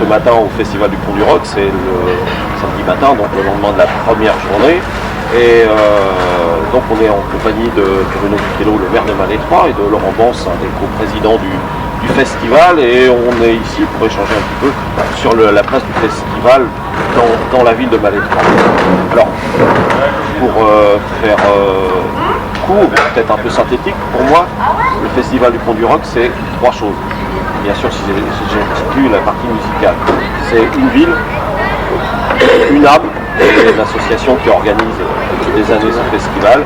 matin au Festival du Pont du Roc, c'est le samedi matin, donc le lendemain de la première journée. Et donc on est en compagnie de Bruno Buchello, le maire de Malétroit, et de Laurent Bance, un des co-présidents du festival, et on est ici pour échanger un petit peu sur la place du festival dans la ville de Malétroit. Alors, pour faire court, peut-être un peu synthétique, pour moi, le Festival du Pont du Roc, c'est trois choses. Bien sûr, si j'exclus la partie musicale, c'est une ville, une âme, et l'association qui organise depuis des années ce festival,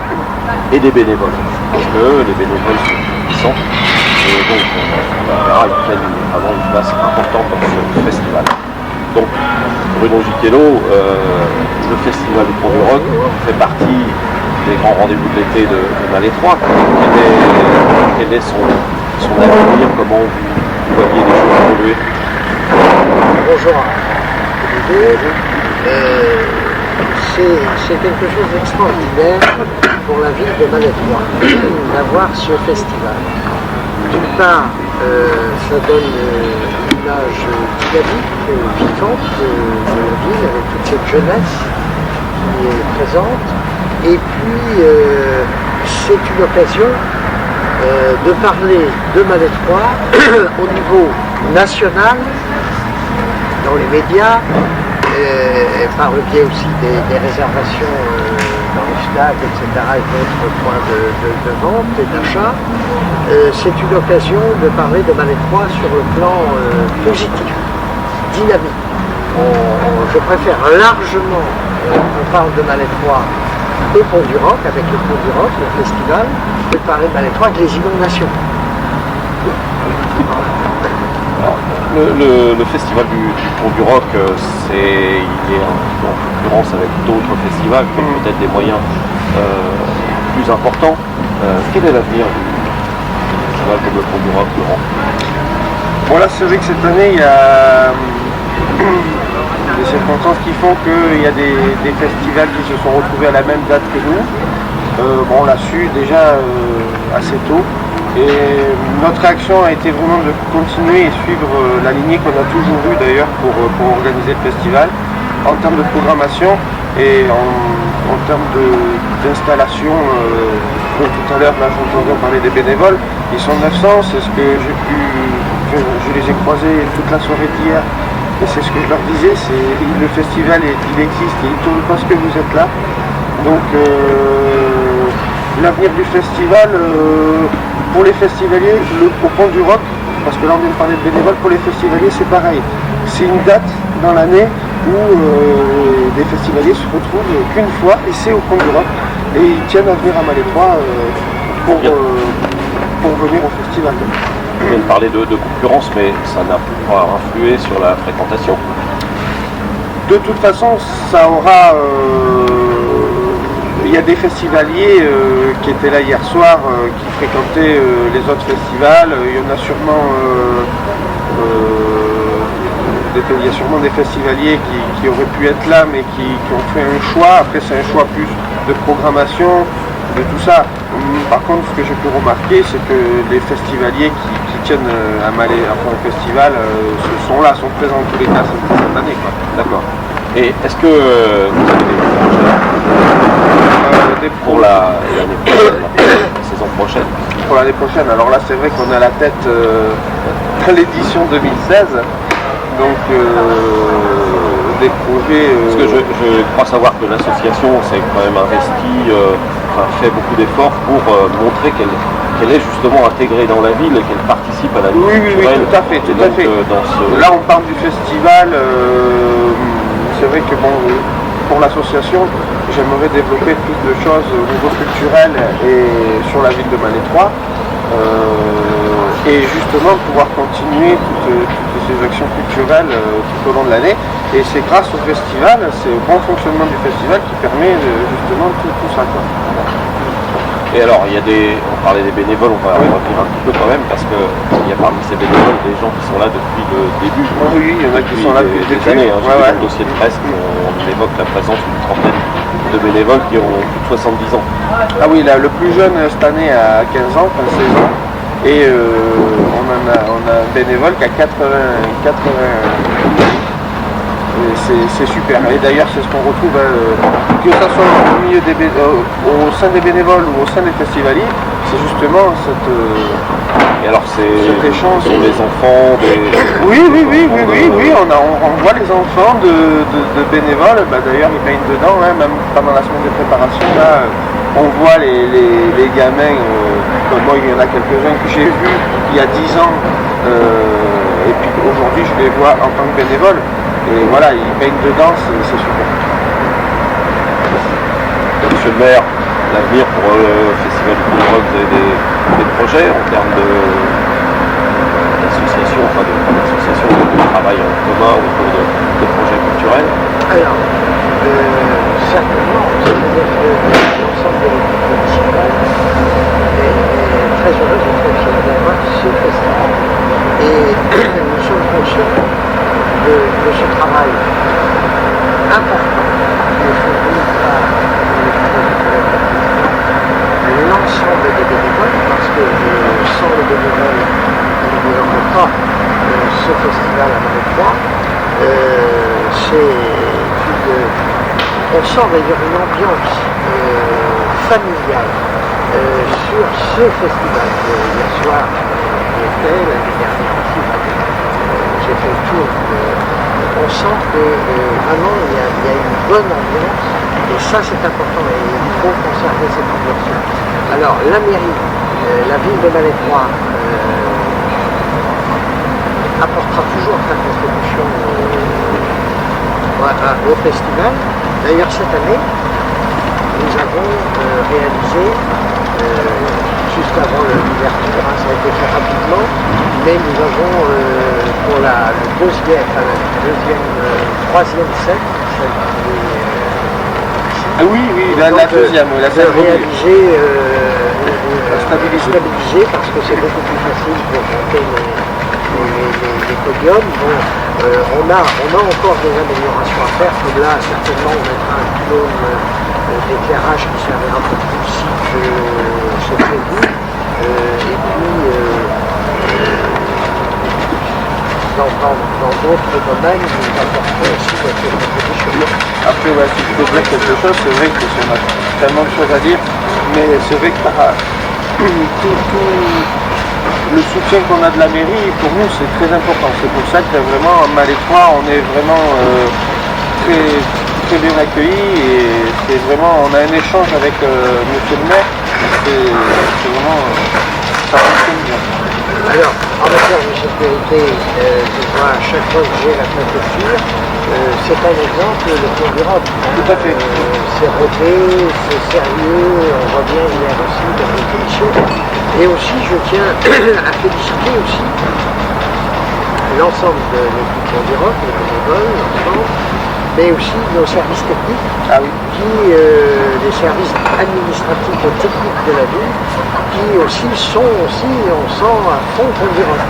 et des bénévoles, parce que les bénévoles sont puissants, et donc on verra, ils prennent vraiment une place importante dans ce festival. Donc Bruno Buchello, le Festival du Pont du Roc fait partie des grands rendez-vous de l'été de Malétroit. Quel est son avenir, comment vous voyez les choses évoluer? Bonjour à tous les deux. C'est quelque chose d'extraordinaire pour la ville de Malétroit d'avoir ce festival. D'une part, ça donne une image dynamique, vivante de la ville, avec toute cette jeunesse qui est présente. Et puis, c'est une occasion de parler de Malétroit au niveau national, dans les médias, par le biais aussi des réservations dans les FNAC, etc., et d'autres points de vente et d'achat. C'est une occasion de parler de Malétroit sur le plan positif, dynamique. Je préfère largement qu'on parle de Malétroit au Pont du Roc, avec le Pont du Roc, le festival, que de parler de Malétroit avec les inondations. Le festival du Pont du Roc, il est en concurrence avec d'autres festivals qui ont peut-être des moyens plus importants. Quel est l'avenir du festival comme le Pont du Roc, Laurent? Bon, là, c'est vrai que cette année, il y a des circonstances qui font qu'il y a des festivals qui se sont retrouvés à la même date que nous. On l'a su déjà assez tôt. Et notre réaction a été vraiment de continuer et suivre la lignée qu'on a toujours eue d'ailleurs pour organiser le festival en termes de programmation et en termes d'installation. Tout à l'heure, là, j'entendais parler des bénévoles. Ils sont 900, c'est ce que je les ai croisés toute la soirée d'hier. Et c'est ce que je leur disais, le festival il existe et il ne tourne parce que vous êtes là. Donc l'avenir du festival, pour les festivaliers, au Pont du Roc, parce que là on vient de parler de bénévoles, pour les festivaliers c'est pareil. C'est une date dans l'année où des festivaliers se retrouvent qu'une fois et c'est au Pont du Roc. Et ils tiennent à venir à Malétroit pour venir au festival. Vous venez de parler de concurrence, mais ça n'a pas influé sur la fréquentation. De toute façon, ça aura... Il y a des festivaliers qui étaient là hier soir, qui fréquentaient les autres festivals. Il y en a sûrement... il y a sûrement des festivaliers qui auraient pu être là, mais qui ont fait un choix. Après, c'est un choix plus de programmation, de tout ça. Par contre, ce que j'ai pu remarquer, c'est que les festivaliers qui tiennent au festival sont présents tous les cas cette année. D'accord. Et est-ce que vous avez des projets pour l'année prochaine, la saison prochaine? Pour l'année prochaine, alors là, c'est vrai qu'on a la tête à l'édition 2016. Donc, des projets... Parce que je crois savoir que l'association s'est quand même investie, fait beaucoup d'efforts pour montrer qu'elle est justement intégrée dans la ville et qu'elle participe à la vie culturelle. Oui, tout à fait. Là, on parle du festival. C'est vrai que pour l'association, j'aimerais développer plus de choses au niveau culturel et sur la ville de Malétroit. Et justement pouvoir continuer toutes ces actions culturelles tout au long de l'année. Et c'est grâce au festival, c'est au bon fonctionnement du festival qui permet justement tout ça. Et alors, on parlait des bénévoles, on va revenir un petit peu quand même, parce qu'il y a parmi ces bénévoles des gens qui sont là depuis le début. Oui, il y en a qui sont là depuis des années. Dans le dossier de presse, on évoque la présence d'une trentaine de bénévoles qui ont plus de 70 ans. Ah oui, là, le plus jeune cette année a 15 ans, 16 ans. Et on on a un bénévole qui a 80. C'est super. Et d'ailleurs, c'est ce qu'on retrouve, que ce soit au milieu au sein des bénévoles ou au sein des festivaliers, c'est justement Et alors cet échange. sur les enfants, Oui, on voit les enfants de bénévoles, d'ailleurs ils baignent dedans, hein, même pendant la semaine de préparation, là, on voit les gamins, moi il y en a quelques-uns que j'ai vus il y a 10 ans, et puis aujourd'hui je les vois en tant que bénévoles. Et voilà, ils baignent dedans, c'est super. Monsieur le maire, l'avenir pour le Festival du Poudre Rock, vous avez des projets en termes d'association, de travail en commun autour de projets culturels? Alors, certainement, c'est-à-dire que l'ensemble de l'équipe municipale est très heureuse et très fière d'avoir ce festival. Et nous sommes conscients de ce travail important qui est fourni par l'ensemble des bénévoles, parce que sans les bénévoles, nous n'aurons pas ce festival à Malétroit. On sent d'ailleurs une ambiance familiale sur ce festival. Hier soir, l'année dernière aussi, j'ai fait le tour. On sent que vraiment il y a une bonne ambiance, et ça c'est important, et il faut conserver cette ambiance. Alors la mairie, la ville de Malétroit apportera toujours sa contribution au festival. D'ailleurs cette année, nous avons réalisé, juste avant l'ouverture, ça a été fait rapidement, mais nous avons pour la troisième scène, celle qui est Oui, la deuxième, la scène réalisé, stabilisé, parce que c'est beaucoup plus facile pour monter les podiums. Bon, on a encore des améliorations à faire, comme là, certainement, on mettra un pylône d'éclairage qui servira pour tout le site, c'est prévu. Et puis, dans d'autres domaines, nous apporterons aussi notre contribution. Après, si je peux dire quelque chose, c'est vrai que on a tellement de choses à dire, mais c'est vrai que tout le soutien qu'on a de la mairie, pour nous, c'est très important. C'est pour ça que vraiment, à Malétroit, on est vraiment très, très bien accueillis, et c'est vraiment, on a un échange avec monsieur le maire, c'est vraiment, ça fonctionne bien. Alors, en matière de sécurité, je vois à chaque fois que j'ai la préfecture, c'est un exemple, le Pont du Roc. Tout à fait. C'est rodé, c'est sérieux, on voit bien hier aussi dans les commissions. Et aussi, je tiens à féliciter aussi l'ensemble de l'équipe Pont du Roc, les bénévoles, l'ensemble, mais aussi nos services techniques, les services administratifs et techniques de la ville, qui aussi sont on sent à fond Pont du Roc.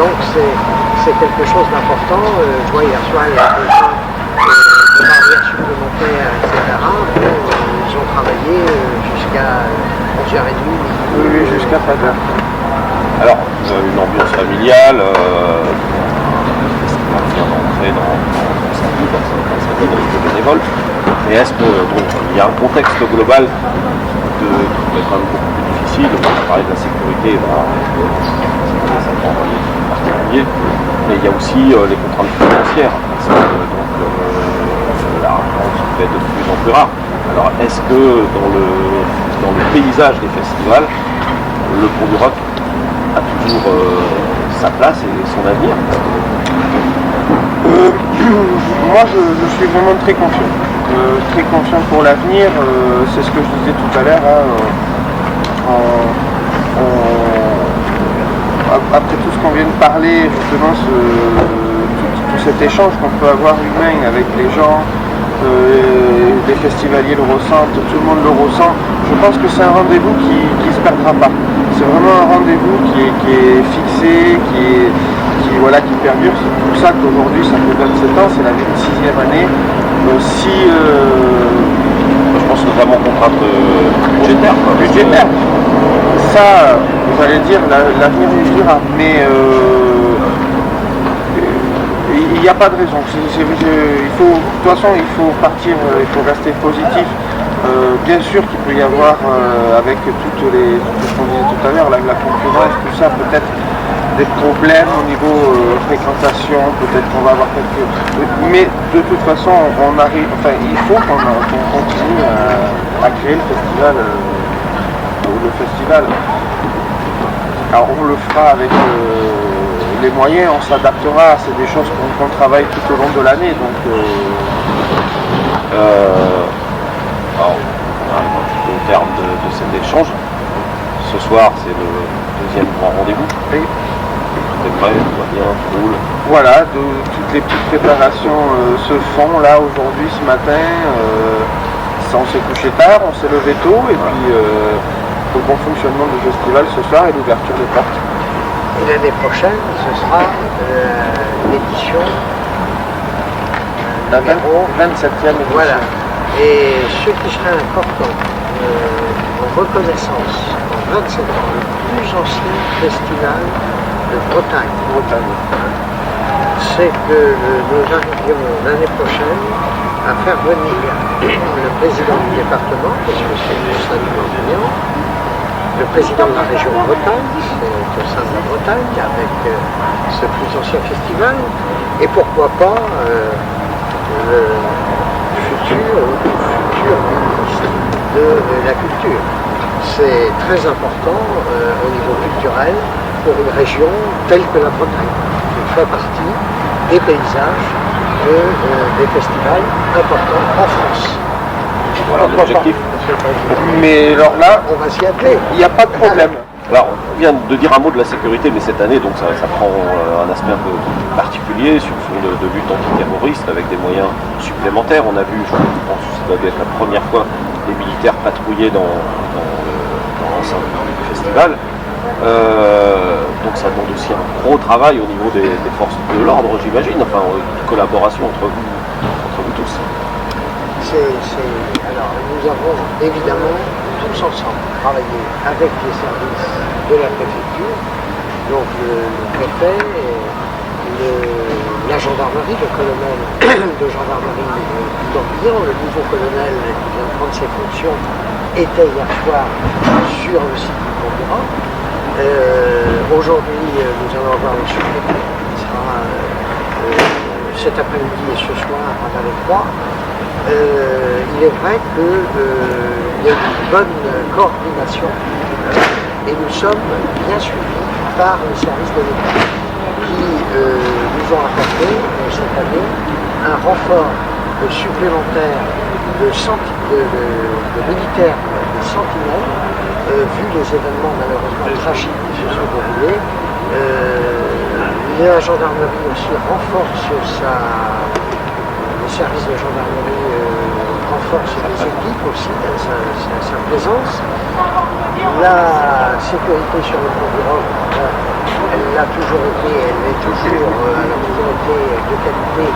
Donc c'est quelque chose d'important. Je vois hier soir les besoins de barrières supplémentaires, etc. Ils ont travaillé jusqu'à 11h30. Oui, jusqu'à pas d'heure. Alors, une ambiance familiale, on vient d'entrer dans sa vie, dans les bénévoles, mais est-ce qu'il y a un contexte global qui peut être quand même beaucoup plus difficile? On va parler de la sécurité, ça prend en particulier, mais il y a aussi les contraintes financières, parce que la rencontre se fait de plus en plus rare. Alors est-ce que dans le paysage des festivals, le Pont du Roc a toujours sa place et son avenir? Moi je suis vraiment très confiant pour l'avenir. C'est ce que je disais tout à l'heure, après tout ce qu'on vient de parler, justement tout cet échange qu'on peut avoir humain avec les gens, les festivaliers le ressentent, tout le monde le ressent. Je pense que c'est un rendez-vous qui se perdra pas. C'est vraiment un rendez-vous qui est fixé, qui perdure. C'est pour ça qu'aujourd'hui, ça fait 27 ans, c'est la 26e année. Je pense notamment contrainte budgétaire. ça, vous allez dire, l'avenir nous dira, mais il n'y a pas de raison. De toute façon, il faut partir, il faut rester positif. Bien sûr qu'il peut y avoir, avec tout ce qu'on disait tout à l'heure, la concurrence, tout ça, peut-être des problèmes au niveau fréquentation, peut-être qu'on va avoir quelques... Mais de toute façon, on arrive, enfin, il faut qu'on continue à créer le festival. Alors on le fera avec les moyens, on s'adaptera, c'est des choses qu'on travaille tout au long de l'année. Donc, alors, on arrive un petit peu au terme de cet échange. Ce soir, c'est le deuxième grand rendez-vous. Et tout est prêt, tout va bien, tout roule. Voilà, toutes les petites préparations se font là aujourd'hui, ce matin. On s'est couché tard, on s'est levé tôt, et puis le bon fonctionnement du festival ce soir et l'ouverture des portes. Et l'année prochaine, ce sera l'édition La 27e édition. Voilà. Et ce qui serait important, en reconnaissance, en 27 ans, le plus ancien festival de Bretagne, c'est que nous arrivions l'année prochaine à faire venir le président du département, parce que c'est le Saint-Louis, le président de la région Bretagne, c'est au sein de la Bretagne, avec ce plus ancien festival, et pourquoi pas le futur ministre de la culture. C'est très important au niveau culturel pour une région telle que la Bretagne, qui fait partie des paysages des festivals importants en France. Voilà l'objectif. Mais alors là, on va s'y atteler. Il n'y a pas de problème. Alors, on vient de dire un mot de la sécurité, mais cette année, donc ça prend un aspect un peu particulier sur fond de lutte antiterroriste avec des moyens supplémentaires. On a vu, je pense que ça doit être la première fois, les militaires patrouiller dans l'enceinte du festival. Donc ça demande aussi un gros travail au niveau des forces de l'ordre, j'imagine, enfin, une collaboration entre vous tous. Alors, nous avons évidemment tous ensemble travaillé avec les services de la préfecture, donc le préfet, la gendarmerie, le colonel de gendarmerie du Morbihan, le nouveau colonel qui vient de prendre ses fonctions, était hier soir sur le site du Morbihan. Aujourd'hui, nous allons avoir le sous-préfet qui sera cet après-midi et ce soir à Vallée-Croix. Il est vrai qu'il y a une bonne coordination et nous sommes bien suivis par les services de l'État qui nous ont apporté cette année un renfort supplémentaire de militaires des sentinelles, vu les événements malheureusement tragiques qui se sont déroulés. La gendarmerie aussi renforce les services de gendarmerie renforcent les équipes aussi, sa présence. La sécurité sur le pont du Rhône, elle l'a toujours été, elle est toujours elle a toujours été de qualité,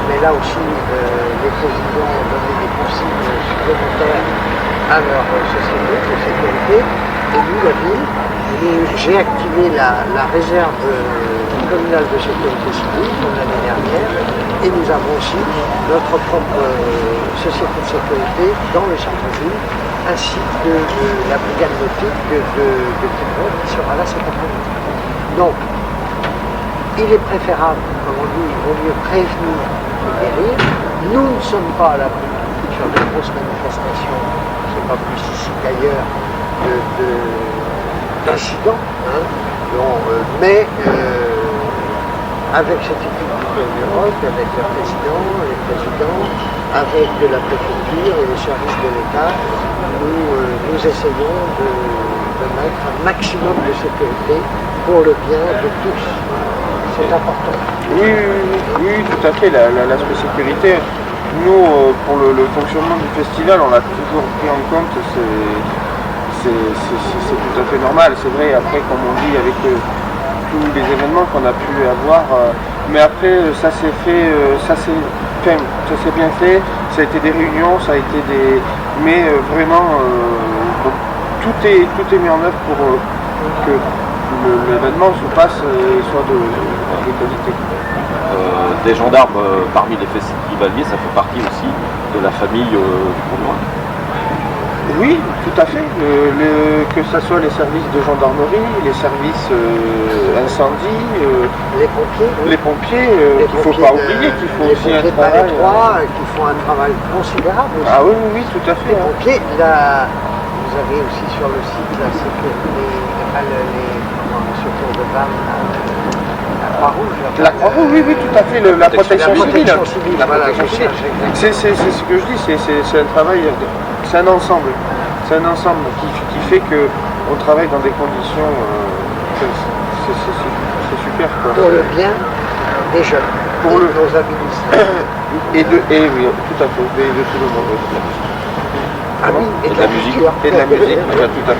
mais là aussi les présidents ont donné des consignes supplémentaires à leur société de sécurité. Et nous, la ville, j'ai activé la réserve communale de sécurité civile comme l'année dernière, et nous avons aussi notre propre société de sécurité dans le centre-ville, ainsi que la brigade nautique de Quiberon qui sera là cet après-midi. Donc, il est préférable, comme on dit, il vaut mieux prévenir que guérir. Nous ne sommes pas à l'abri sur de grosses manifestations, c'est pas plus ici qu'ailleurs, d'incidents, hein, mais avec cette équipe du Pays d'Europe, avec le président, les présidents, avec la préfecture et les services de l'État, nous essayons de mettre un maximum de sécurité pour le bien de tous. C'est important. Oui, tout à fait. L'aspect sécurité, nous, pour le fonctionnement du festival, on l'a toujours pris en compte. C'est tout à fait normal. C'est vrai, après, comme on dit, avec tous les événements qu'on a pu avoir, mais après, ça s'est fait, ça s'est bien fait. Ça a été des réunions, ça a été des... Mais vraiment, tout est mis en œuvre pour que l'événement se passe et soit de qualité. Des gendarmes parmi les festivaliers, ça fait partie aussi de la famille du Pont-du-Roc. Oui, tout à fait. Que ce soit les services de gendarmerie, les services incendie, Les pompiers, qu'il ne faut pas oublier, qu'il faut aussi un travail. Qui font un travail considérable aussi. Ah oui, oui, tout à fait. Les pompiers, là, vous avez aussi sur le site la sécurité, le secours de Vannes, la Croix-Rouge. La Croix-Rouge, oui, tout à fait. La protection civile. La voilà, protection civile. C'est ce que je dis, c'est un travail, c'est un ensemble. C'est un ensemble qui fait qu'on travaille dans des conditions. C'est super. Quoi. Pour le bien des jeunes, pour de nos administrés. Et oui, tout à fait, de tout le monde. Ah oui, et de la musique. Et de la musique, tout à fait.